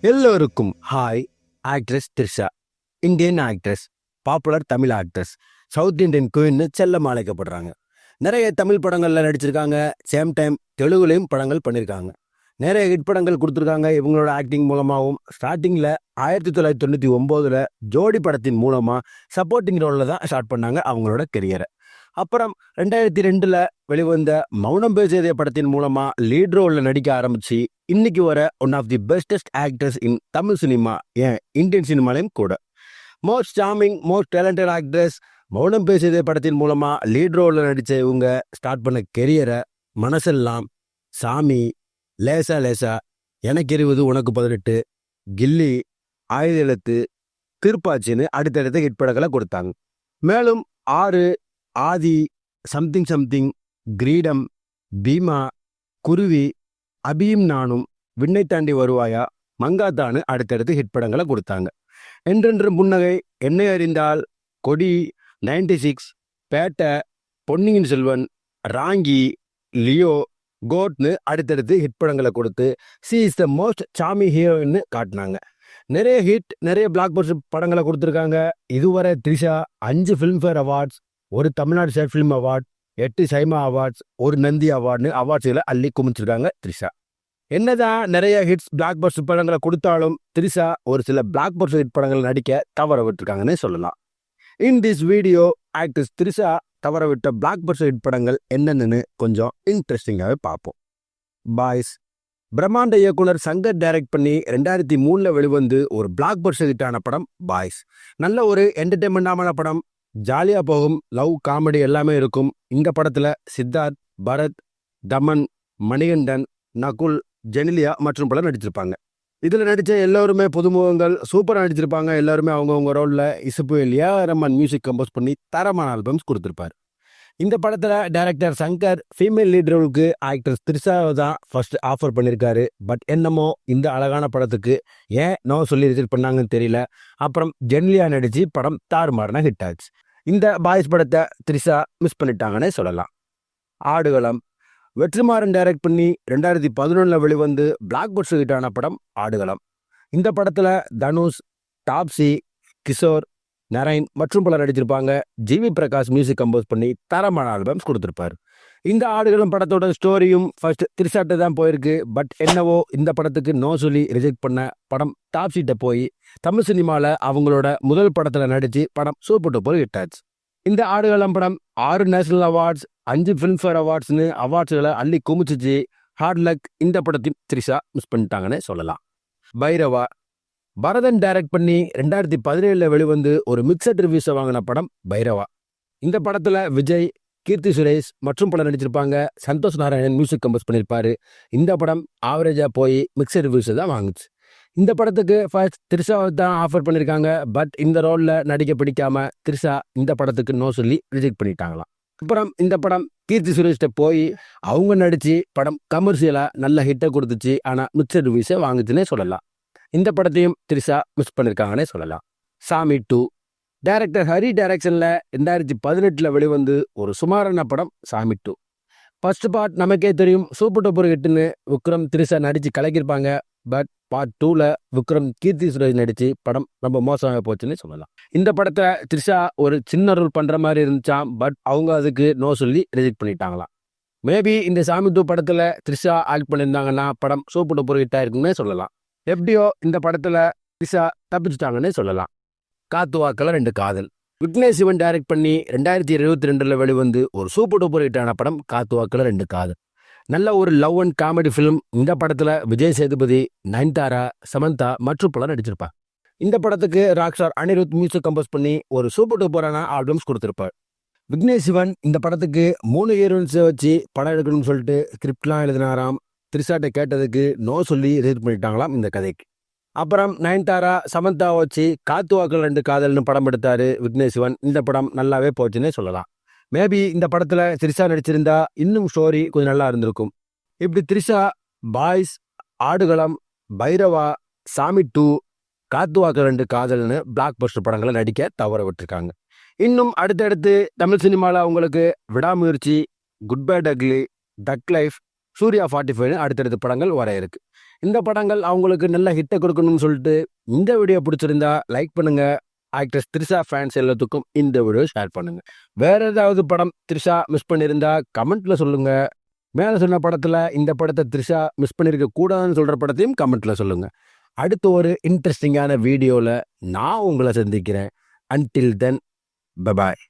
எல்லோருக்கும் hi. Actress Trisha, Indian actress, popular Tamil actress, south Indian குயின்னு செல்லமாக அழைக்கப்படுறாங்க. நிறைய தமிழ் படங்களில் நடிச்சிருக்காங்க. சேம் டைம் தெலுங்குலையும் படங்கள் பண்ணியிருக்காங்க. நிறைய ஹிட் படங்கள் கொடுத்துருக்காங்க இவங்களோட ஆக்டிங் மூலமாகவும். ஸ்டார்டிங்கில் 1999 ஜோடி படத்தின் மூலமாக சப்போர்ட்டிங் ரோலில் தான் ஸ்டார்ட் பண்ணாங்க அவங்களோட கெரியரை. அப்புறம் 2002 வெளிவந்த மௌனம் பேசியதே படத்தின் மூலமா லீட் ரோல்ல நடிக்க ஆரம்பிச்சு இன்னைக்கு வர one of the bestest actors in Tamil cinema, ஏன் இந்தியன் சினிமாலையும் கூட. Most charming, most talented actress. Mounam Pesiyadhe படத்தின் மூலமா லீட் ரோல்ல நடிச்ச இவங்க ஸ்டார்ட் பண்ண கெரியரை மனசெல்லாம், சாமி, லேசா லேசா, எனக்கு 20 உனக்கு 18, கில்லி, ஆயுத எழுத்து, திருப்பாச்சின்னு அடுத்தடுத்த ஹிட் படங்களை கொடுத்தாங்க. மேலும் 6, ஆதி, சம்திங் சம்திங், கிரீடம், பீமா, குருவி, அபியும் நானும், விண்ணை தாண்டி வருவாயா, மங்காத்தான்னு அடுத்தடுத்து ஹிட் படங்களை கொடுத்தாங்க. என்றென்று புன்னகை, என்னை அறிந்தால், கொடி, 96, பேட்டை, பொன்னியின் செல்வன், ராங்கி, லியோ, கோட்னு அடுத்தடுத்து ஹிட் படங்களை கொடுத்து சி இஸ் த மோஸ்ட் சாமி ஹீரோயின்னு காட்டினாங்க. நிறைய ஹிட், நிறைய பிளாக் பஸ்டர் படங்களை கொடுத்துருக்காங்க. இதுவரை த்ரிஷா 5 ஃபிலிம்ஃபேர் அவார்ட்ஸ், ஒரு Tamil Nadu state film award, 8 SIMA awards, ஒரு நந்தி அவார்டுன்னு அவார்ட்ஸ்களை அள்ளி குமிச்சிருக்காங்க த்ரிஷா. என்னதான் நிறைய ஹிட்ஸ் பிளாக் பஸ்டர் படங்களை கொடுத்தாலும் த்ரிஷா ஒரு சில பிளாக் பஸ்டர் ஹிட் படங்களை நடிக்க தவற விட்டுருக்காங்கன்னு சொல்லலாம். In this video actress Trisha தவற விட்ட பிளாக் பஸ்டர் ஹிட் படங்கள் என்னென்னு கொஞ்சம் இன்ட்ரெஸ்டிங்காகவே பார்ப்போம். பாய்ஸ். பிரம்மாண்ட இயக்குனர் சங்கர் டைரக்ட் பண்ணி 2003 வெளிவந்து ஒரு பிளாக் பஸ்டர் ஹிட்டான படம் பாய்ஸ். நல்ல ஒரு என்டர்டைன்மெண்டான படம். ஜாலியாக போகும், லவ், காமெடி எல்லாமே இருக்கும். இந்த படத்தில் சித்தார்த், பரத், தமன், மணிகண்டன், நகுல், ஜெனிலியா மற்றும் பலர் நடிச்சிருப்பாங்க. இதில் நடித்த எல்லோருமே புதுமுகங்கள், சூப்பராக நடிச்சிருப்பாங்க. எல்லாருமே அவங்கவுங்க ரோலில். இசுப்புவேல் ஏஆர் ரஹ்மான் மியூசிக் கம்போஸ் பண்ணி தரமான ஆல்பம்ஸ் கொடுத்துருப்பார். இந்த படத்தில் டைரக்டர் சங்கர் ஃபீமேல் லீட் ரோலுக்கு ஆக்டர் த்ரிஷாவை தான் ஃபர்ஸ்ட் ஆஃபர் பண்ணியிருக்காரு. பட் என்னமோ இந்த அழகான படத்துக்கு ஏன் நோ சொல்லி ரிஜெக்ட் பண்ணாங்கன்னு தெரியல. அப்புறம் ஜெனிலியா நடித்து படம் தாறுமாறான ஹிட் ஆச்சு. இந்த பாய்ஸ் படத்தை த்ரிஷா மிஸ் பண்ணிட்டாங்கன்னே சொல்லலாம். ஆடுகளம். வெற்றிமாறன் டைரக்ட் பண்ணி 2011 வெளிவந்து பிளாக் பஸ்டர் ஹிட்டான படம் ஆடுகளம். இந்த படத்தில் தனுஷ், டாப்ஸி, கிஷோர், நரைன் மற்றும் பலர் நடிச்சிருப்பாங்க. ஜிவி பிரகாஷ் மியூசிக் கம்போஸ் பண்ணி தரமான ஆல்பம்ஸ் கொடுத்துருப்பார். இந்த ஆடுகளம் படத்தோட ஸ்டோரியும் ஃபர்ஸ்ட் த்ரிஷாட்ட தான் போயிருக்கு. பட் என்னவோ இந்த படத்துக்கு நோ சொல்லி ரிஜெக்ட் பண்ண படம் டாப்ஸிட்ட போய் தமிழ் சினிமாவில் அவங்களோட முதல் படத்தில் நடித்து படம் சூப்பர் டூப்பர் ஹிட் ஆச்சு. இந்த ஆடுகளம் படம் 6 நேஷனல் அவார்ட்ஸ், 5 ஃபிலிம்ஃபேர் அவார்ட்ஸ்னு அவார்ட்ஸ்களை அள்ளி குமிச்சிச்சு. ஹார்ட் லக் இந்த படத்தையும் த்ரிஷா மிஸ் பண்ணிட்டாங்கன்னு சொல்லலாம். பைரவா. பரதன் டைரக்ட் பண்ணி 2017 வெளிவந்து ஒரு மிக்சட் ரிவ்யூஸை வாங்கின படம் பைரவா. இந்த படத்தில் விஜய், கீர்த்தி சுரேஷ் மற்றும் பலர் நடிச்சிருப்பாங்க. சந்தோஷ் நாராயணன் மியூசிக் கம்போஸ் பண்ணியிருப்பாரு. இந்த படம் ஆவரேஜாக போய் மிக்சட் ரிவ்யூஸை தான் வாங்குச்சு. இந்த படத்துக்கு ஃபர்ஸ்ட் த்ரிஷாவை தான் ஆஃபர் பண்ணியிருக்காங்க. பட் இந்த ரோலில் நடிக்க பிடிக்காம த்ரிஷா இந்த படத்துக்கு நோ சொல்லி ரிஜெக்ட் பண்ணிட்டாங்களாம். அப்புறம் இந்த படம் கீர்த்தி சுரேஷ்ட போய் அவங்க நடித்து படம் கமர்ஷியலாக நல்ல ஹிட்டை கொடுத்துச்சு. ஆனால் மிக்சட் ரிவ்யூஸை வாங்குச்சுன்னே சொல்லலாம். இந்த படத்தையும் த்ரிஷா மிஸ் பண்ணியிருக்காங்கன்னே சொல்லலாம். சாமி 2. டைரக்டர் ஹரி டைரக்ஷனில் 2018 வெளிவந்து ஒரு சுமாரான படம் சாமி 2. ஃபர்ஸ்ட் பார்ட் நமக்கே தெரியும், சூப்பர் டூப்பர் ஹிட்னு விக்ரம், த்ரிஷா நடித்து கலக்கியிருப்பாங்க. பட் பார்ட் 2ல் விக்ரம், கீர்த்தி சுரேஷ் நடித்து படம் ரொம்ப மோசமாக போச்சுன்னு சொல்லலாம். இந்த படத்தை த்ரிஷா ஒரு சின்ன ரோல் பண்ணுற மாதிரி இருந்துச்சாம். பட் அவங்க அதுக்கு நோ சொல்லி ரிஜெக்ட் பண்ணிட்டாங்களாம். மேபி இந்த சாமி 2 படத்தில் த்ரிஷா ஆக்ட் பண்ணியிருந்தாங்கன்னா படம் சூப்பர் டூப்பர் ஹிட் ஆயிருக்குன்னே சொல்லலாம். எப்படியோ இந்த படத்தில் த்ரிஷா தப்பிச்சிட்டாங்கன்னே சொல்லலாம். காத்து வாக்கில் 2 காதல். விக்னேஷ் சிவன் டைரக்ட் பண்ணி 2022 வெளிவந்து ஒரு சூப்பர் டூப்பர் ஹிட்டான படம் காத்து வாக்கில் 2 காதல். நல்ல ஒரு லவ் அண்ட் காமெடி ஃபிலிம். இந்த படத்தில் விஜய் சேதுபதி, நயன்தாரா, சமந்தா மற்றும் பலர் நடிச்சிருப்பார். இந்த படத்துக்கு rock star Anirudh music compose பண்ணி ஒரு சூப்பர் டூப்பரான ஆல்பம்ஸ் கொடுத்துருப்பார். விக்னேஷ் சிவன் இந்த படத்துக்கு 3 ஹீரோயின்ஸை வச்சு படம் எடுக்கணும்னு சொல்லிட்டு ஸ்கிரிப்ட்லாம் எழுதினாராம். த்ரிஷாட்ட கேட்டதுக்கு நோ சொல்லி ரிஜெக்ட் பண்ணிட்டாங்களாம் இந்த கதைக்கு. அப்புறம் நயன்தாரா, சமந்தா வச்சு காத்து வாக்கில் 2 காதல்னு படம் எடுத்தார் விக்னேஷ் சிவன். இந்த படம் நல்லாவே போச்சுன்னே சொல்லலாம். மேபி இந்த படத்தில் த்ரிஷா நடிச்சிருந்தா இன்னும் ஸ்டோரி கொஞ்சம் நல்லா இருந்திருக்கும். இப்படி த்ரிஷா பாய்ஸ், ஆடுகளம், பைரவா, சாமி 2, காத்து வாக்கில் 2 காதல்னு பிளாக் பஸ்டர் படங்களை நடிக்க தவற விட்டுருக்காங்க. இன்னும் அடுத்தடுத்து தமிழ் சினிமாவில் அவங்களுக்கு விடாமுயற்சி, குட் பேட் அக்லி, டக் லைஃப், சூர்யா 45 அடுத்தடுத்த படங்கள் வர இருக்கு. இந்த படங்கள் அவங்களுக்கு நல்ல ஹிட்டை கொடுக்கணும்னு சொல்லிட்டு இந்த வீடியோ பிடிச்சிருந்தா லைக் பண்ணுங்க. ஆக்ட்ரஸ் த்ரிஷா ஃபேன்ஸ் எல்லாத்துக்கும் இந்த வீடியோ ஷேர் பண்ணுங்க. வேற ஏதாவது படம் த்ரிஷா மிஸ் பண்ணியிருந்தா கமெண்ட்ல சொல்லுங்க. மேலே சொன்ன படத்தில் இந்த படத்தை த்ரிஷா மிஸ் பண்ணியிருக்க கூடாதுன்னு சொல்கிற படத்தையும் கமெண்ட்டில் சொல்லுங்கள். அடுத்து ஒரு இன்ட்ரெஸ்டிங்கான வீடியோவில் நான் உங்களை சந்திக்கிறேன். Until then bye bye.